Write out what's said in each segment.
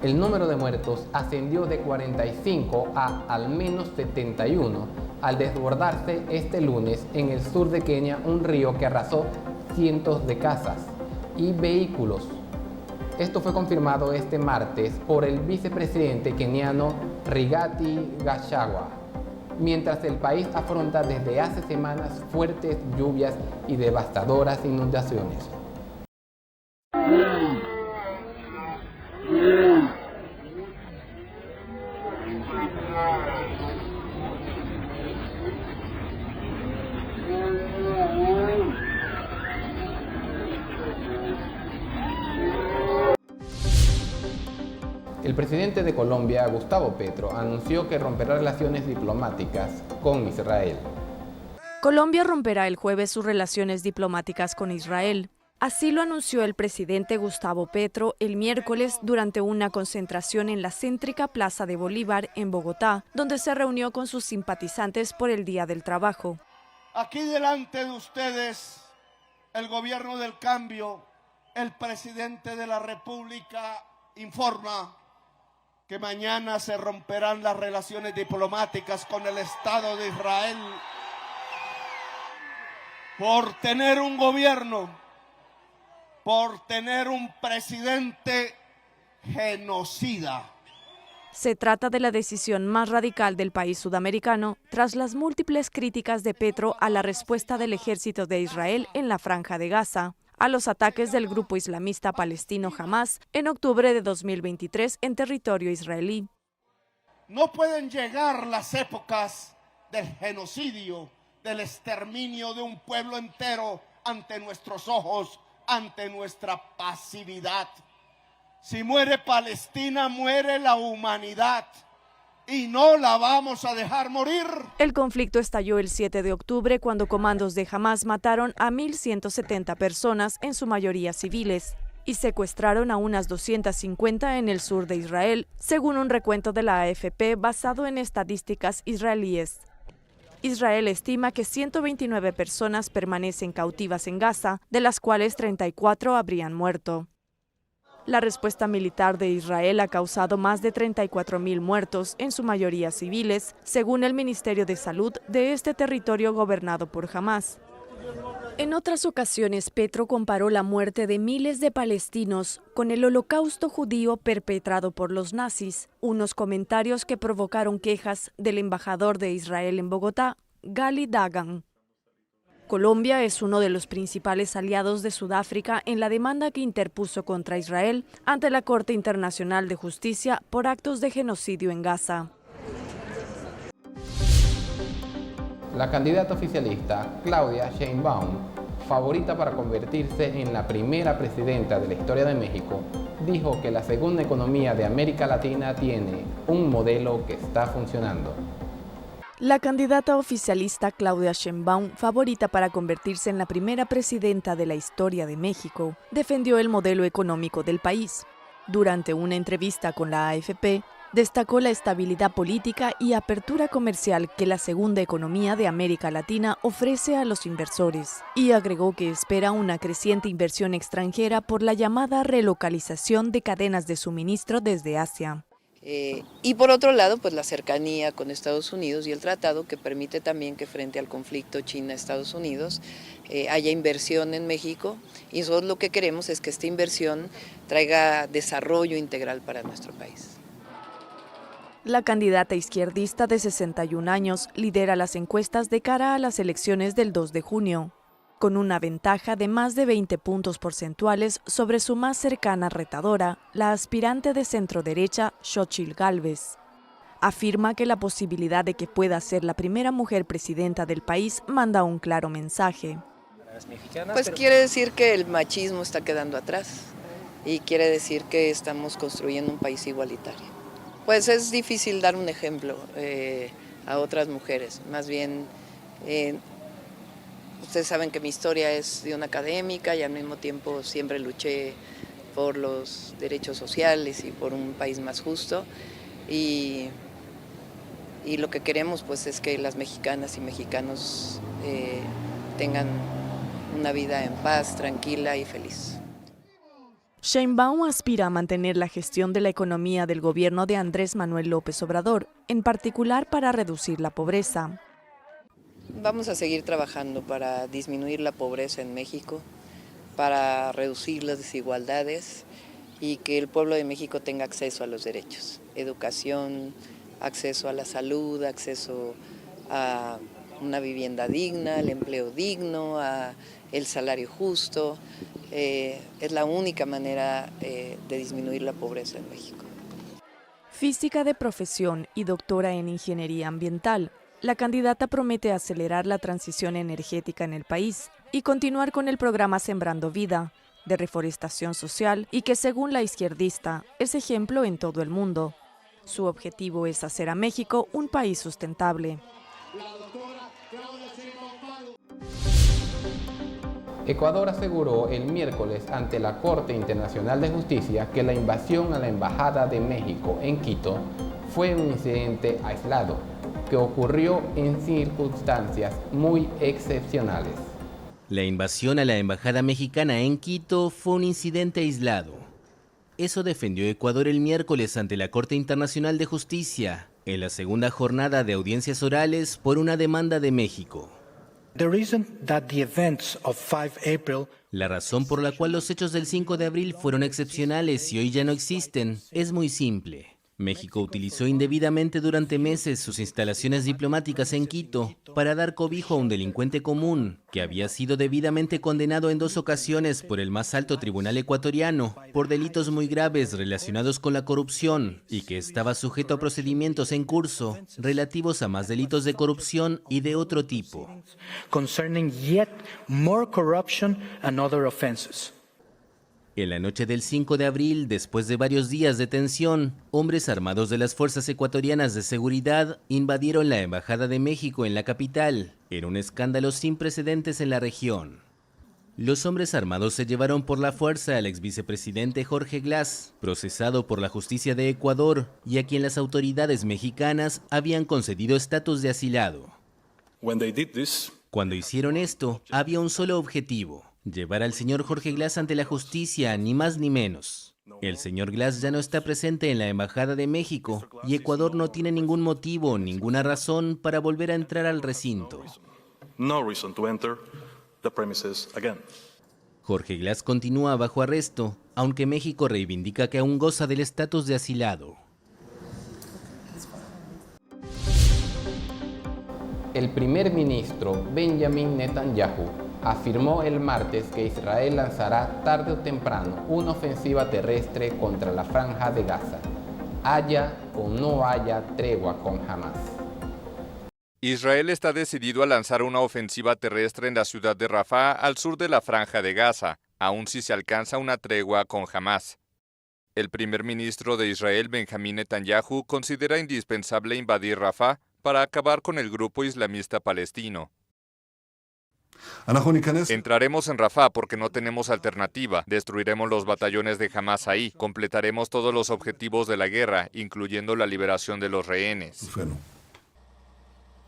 El número de muertos ascendió de 45 a al menos 71 al desbordarse este lunes en el sur de Kenia un río que arrasó cientos de casas y vehículos. Esto fue confirmado este martes por el vicepresidente keniano Rigathi Gachagua, mientras el país afronta desde hace semanas fuertes lluvias y devastadoras inundaciones. El presidente de Colombia, Gustavo Petro, anunció que romperá relaciones diplomáticas con Israel. Colombia romperá el jueves sus relaciones diplomáticas con Israel. Así lo anunció el presidente Gustavo Petro el miércoles durante una concentración en la céntrica Plaza de Bolívar en Bogotá, donde se reunió con sus simpatizantes por el Día del Trabajo. Aquí delante de ustedes, el gobierno del cambio, el presidente de la República informa que mañana se romperán las relaciones diplomáticas con el Estado de Israel por tener un gobierno, por tener un presidente genocida. Se trata de la decisión más radical del país sudamericano tras las múltiples críticas de Petro a la respuesta del ejército de Israel en la Franja de Gaza, a los ataques del grupo islamista palestino Hamás en octubre de 2023 en territorio israelí. No pueden llegar las épocas del genocidio, del exterminio de un pueblo entero ante nuestros ojos, ante nuestra pasividad. Si muere Palestina, muere la humanidad y no la vamos a dejar morir. El conflicto estalló el 7 de octubre cuando comandos de Hamás mataron a 1.170 personas, en su mayoría civiles, y secuestraron a unas 250 en el sur de Israel, según un recuento de la AFP basado en estadísticas israelíes. Israel estima que 129 personas permanecen cautivas en Gaza, de las cuales 34 habrían muerto. La respuesta militar de Israel ha causado más de 34.000 muertos, en su mayoría civiles, según el Ministerio de Salud de este territorio gobernado por Hamás. En otras ocasiones, Petro comparó la muerte de miles de palestinos con el holocausto judío perpetrado por los nazis, unos comentarios que provocaron quejas del embajador de Israel en Bogotá, Gali Dagan. Colombia es uno de los principales aliados de Sudáfrica en la demanda que interpuso contra Israel ante la Corte Internacional de Justicia por actos de genocidio en Gaza. La candidata oficialista Claudia Sheinbaum, favorita para convertirse en la primera presidenta de la historia de México, dijo que la segunda economía de América Latina tiene un modelo que está funcionando. La candidata oficialista Claudia Sheinbaum, favorita para convertirse en la primera presidenta de la historia de México, defendió el modelo económico del país. Durante una entrevista con la AFP, destacó la estabilidad política y apertura comercial que la segunda economía de América Latina ofrece a los inversores, y agregó que espera una creciente inversión extranjera por la llamada relocalización de cadenas de suministro desde Asia. Y por otro lado, pues la cercanía con Estados Unidos y el tratado que permite también que frente al conflicto China-Estados Unidos haya inversión en México, y nosotros lo que queremos es que esta inversión traiga desarrollo integral para nuestro país. La candidata izquierdista de 61 años lidera las encuestas de cara a las elecciones del 2 de junio, con una ventaja de más de 20 puntos porcentuales sobre su más cercana retadora, la aspirante de centro-derecha Xóchitl Gálvez. Afirma que la posibilidad de que pueda ser la primera mujer presidenta del país manda un claro mensaje. Pues quiere decir que el machismo está quedando atrás y quiere decir que estamos construyendo un país igualitario. Pues es difícil dar un ejemplo a otras mujeres, más bien ustedes saben que mi historia es de una académica y al mismo tiempo siempre luché por los derechos sociales y por un país más justo, y lo que queremos pues es que las mexicanas y mexicanos tengan una vida en paz, tranquila y feliz. Sheinbaum aspira a mantener la gestión de la economía del gobierno de Andrés Manuel López Obrador, en particular para reducir la pobreza. Vamos a seguir trabajando para disminuir la pobreza en México, para reducir las desigualdades y que el pueblo de México tenga acceso a los derechos, educación, acceso a la salud, acceso a una vivienda digna, al empleo digno, a el salario justo. Es la única manera de disminuir la pobreza en México. Física de profesión y doctora en ingeniería ambiental, la candidata promete acelerar la transición energética en el país y continuar con el programa Sembrando Vida, de reforestación social y que, según la izquierdista, es ejemplo en todo el mundo. Su objetivo es hacer a México un país sustentable. Ecuador aseguró el miércoles ante la Corte Internacional de Justicia que la invasión a la Embajada de México en Quito fue un incidente aislado, que ocurrió en circunstancias muy excepcionales. La invasión a la Embajada mexicana en Quito fue un incidente aislado. Eso defendió Ecuador el miércoles ante la Corte Internacional de Justicia, en la segunda jornada de audiencias orales por una demanda de México. La razón por la cual los hechos del 5 de abril fueron excepcionales y hoy ya no existen es muy simple. México utilizó indebidamente durante meses sus instalaciones diplomáticas en Quito para dar cobijo a un delincuente común que había sido debidamente condenado en 2 ocasiones por el más alto tribunal ecuatoriano por delitos muy graves relacionados con la corrupción y que estaba sujeto a procedimientos en curso relativos a más delitos de corrupción y de otro tipo. En la noche del 5 de abril, después de varios días de tensión, hombres armados de las Fuerzas Ecuatorianas de Seguridad invadieron la Embajada de México en la capital, en un escándalo sin precedentes en la región. Los hombres armados se llevaron por la fuerza al exvicepresidente Jorge Glass, procesado por la justicia de Ecuador y a quien las autoridades mexicanas habían concedido estatus de asilado. Cuando hicieron esto, había un solo objetivo: llevar al señor Jorge Glass ante la justicia, ni más ni menos. El señor Glass ya no está presente en la Embajada de México y Ecuador no tiene ningún motivo, ninguna razón para volver a entrar al recinto. Jorge Glass continúa bajo arresto, aunque México reivindica que aún goza del estatus de asilado. El primer ministro Benjamin Netanyahu afirmó el martes que Israel lanzará tarde o temprano una ofensiva terrestre contra la Franja de Gaza, haya o no haya tregua con Hamás. Israel está decidido a lanzar una ofensiva terrestre en la ciudad de Rafah, al sur de la Franja de Gaza, aun si se alcanza una tregua con Hamás. El primer ministro de Israel, Benjamin Netanyahu, considera indispensable invadir Rafah para acabar con el grupo islamista palestino. Entraremos en Rafah porque no tenemos alternativa. Destruiremos los batallones de Hamás ahí. Completaremos todos los objetivos de la guerra, incluyendo la liberación de los rehenes.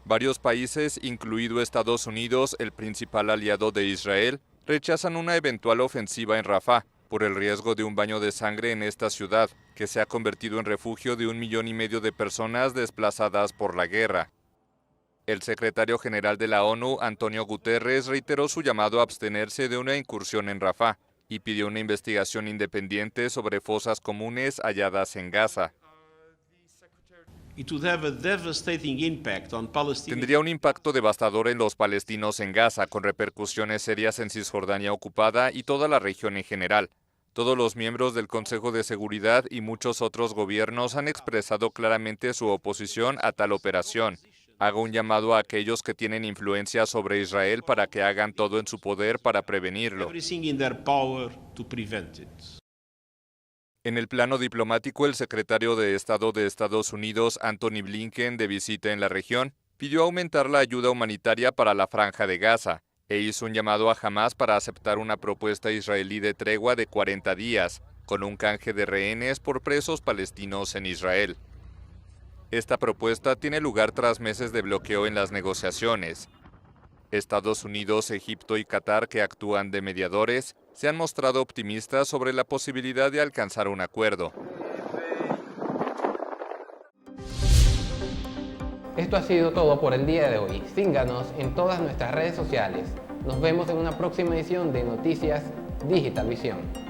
Varios países, incluido Estados Unidos, el principal aliado de Israel, rechazan una eventual ofensiva en Rafah por el riesgo de un baño de sangre en esta ciudad, que se ha convertido en refugio de 1,5 millones de personas desplazadas por la guerra. El secretario general de la ONU, Antonio Guterres, reiteró su llamado a abstenerse de una incursión en Rafah y pidió una investigación independiente sobre fosas comunes halladas en Gaza. Tendría un impacto devastador en los palestinos en Gaza, con repercusiones serias en Cisjordania ocupada y toda la región en general. Todos los miembros del Consejo de Seguridad y muchos otros gobiernos han expresado claramente su oposición a tal operación. Hago un llamado a aquellos que tienen influencia sobre Israel para que hagan todo en su poder para prevenirlo. En el plano diplomático, el secretario de Estado de Estados Unidos, Antony Blinken, de visita en la región, pidió aumentar la ayuda humanitaria para la Franja de Gaza e hizo un llamado a Hamás para aceptar una propuesta israelí de tregua de 40 días, con un canje de rehenes por presos palestinos en Israel. Esta propuesta tiene lugar tras meses de bloqueo en las negociaciones. Estados Unidos, Egipto y Qatar, que actúan de mediadores, se han mostrado optimistas sobre la posibilidad de alcanzar un acuerdo. Esto ha sido todo por el día de hoy. Síganos en todas nuestras redes sociales. Nos vemos en una próxima edición de Noticias Digital Visión.